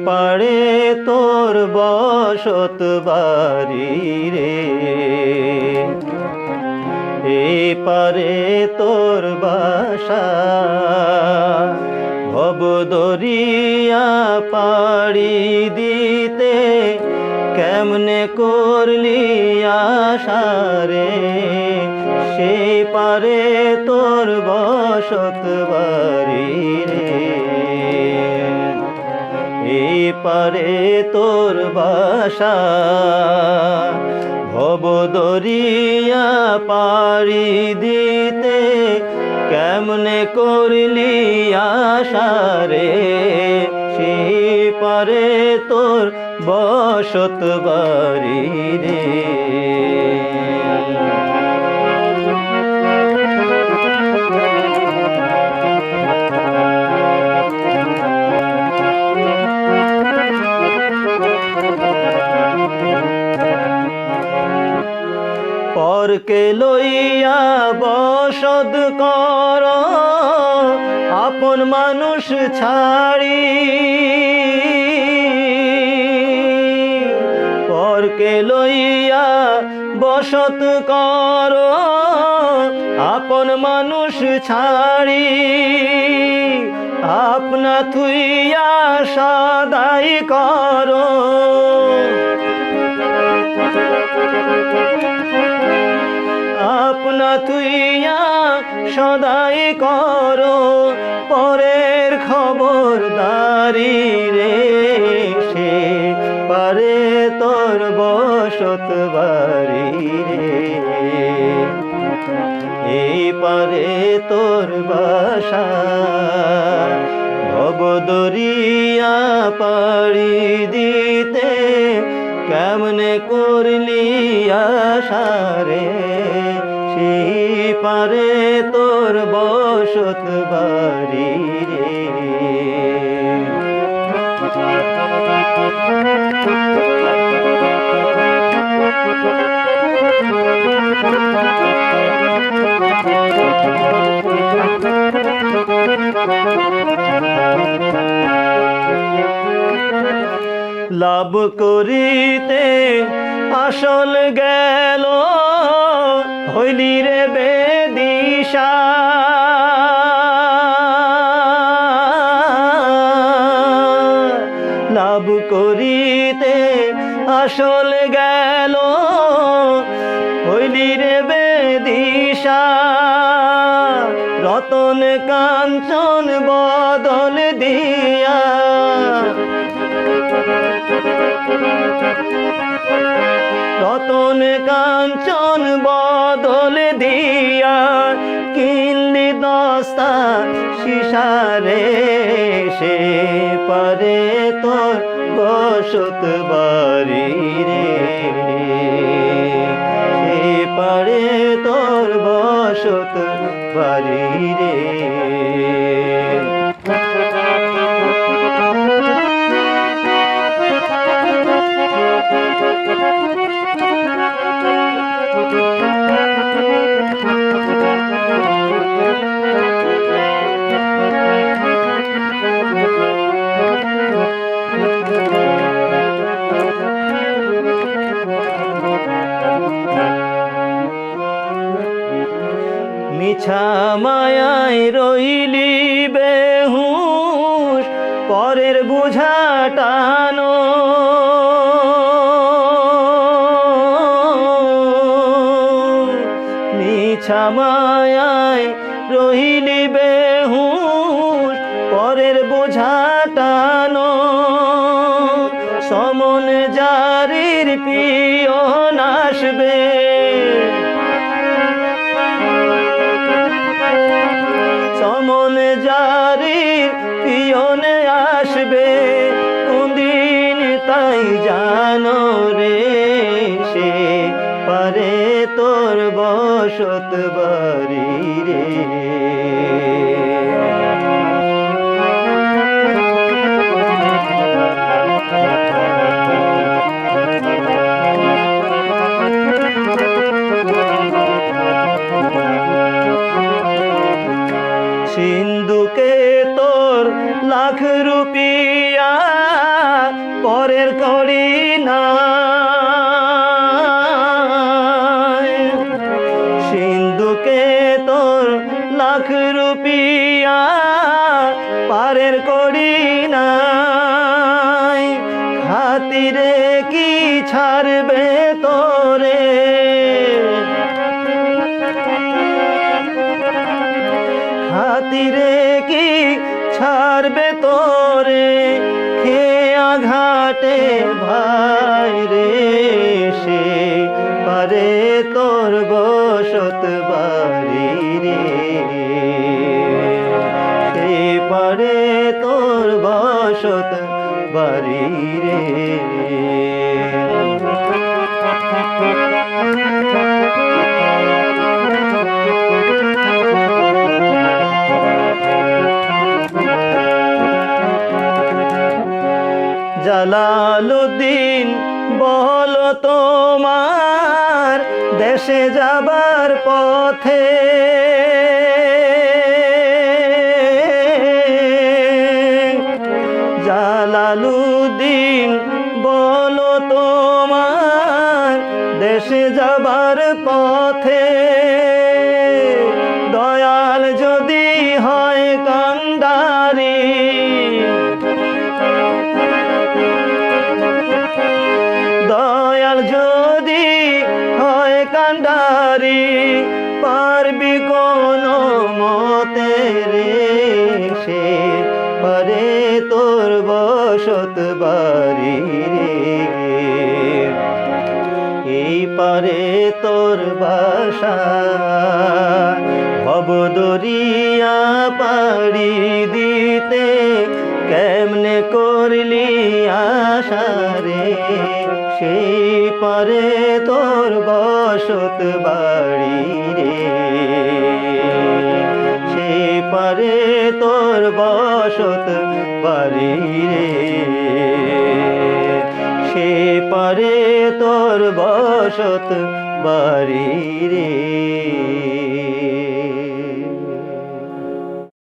পারে তোর বসত বাড়ি রে, এ পারে তোর বাসা। ভব দরিয়া পাড়ি দিতে কেমনে করলি আশা রে, সে পারে তোর বসত বাড়ি রে, এই পারে তোর বাসা। ভব দরিয়া পাড়ি দিতে কেমনে করলি আশা রে, সেই পারে তোর বসত বাড়ি রে। পরকে লইয়া বসত কর আপন মানুষ ছাড়ি, পরকে লইয়া বসত কর আপন মানুষ ছাড়ি, আপনা থুইয়া সদাই কর, আপনা তুইয়া সদাই করো পরের খবরদারি রে, সে পারে তোর বসত বাড়ি রে, এই পারে তোর বাসা। ভব দরিয়া পাড়ি দিতে কেমনে করলি আশা রে, সেই পারে তোর বসত বাড়ি রে। লাভ করিতে আসল গেল হইলি রে বেদিশা, লাভ করিতে আসল গেল হইলি রে বেদিশা, রতন কাঞ্চন বদল দিয়া, রতন কাঞ্চন বদল দিয়া কিনলি দস্তা শিশারে, সে পারে তোর বসত বাড়ি রে, সে পারে তোর বসত বাড়ি রে। মিছা মায়ায় রইলি বেহুশ পরের বুঝা টানো, মিছা মায়ায় রইলি বেহুশ পরের বুঝা টানো, সমন জারির পিয়ন আসবে, সমন জারির পিয়নে আসবে কোনদিন তাই জানো রে, সে পারে তোর বসত বাড়ি রে। সিন্ধুকে তোর লাখ রুপিয়া বন্ধুকে তোর লাখ রুপিয়া পারের করি নাই, খাতিরে কি ছাড়বে তোরে, খাতিরে কি ছাড়বে তোরে, খেয়া ঘাটে ভাই রে, সে পারে তোর বসত বাড়ি রে, সে পারে তোর বসত বাড়ি রে। জালালউদ্দিন বলো তোমার দেশে যাবার পথে, জালালউদ্দিন বলো তোমার দেশে যাবার পথে, দয়াল যদি হয় কান্ডারি, দয়াল যদি হয় কান্ডারি, পারবি কোন মতে রে, সে পারে তোর বসত বাড়ি রে, এই পারে তোর বাসা, ভবদরিয়া পাড়ি দিতে কেমনে করলি আশা রে, সেই পারে তোর বসত বাড়ি রে, সেই পারে তোর বসত বাড়ি রে, সে পারে তোর বসত বাড়ি রে।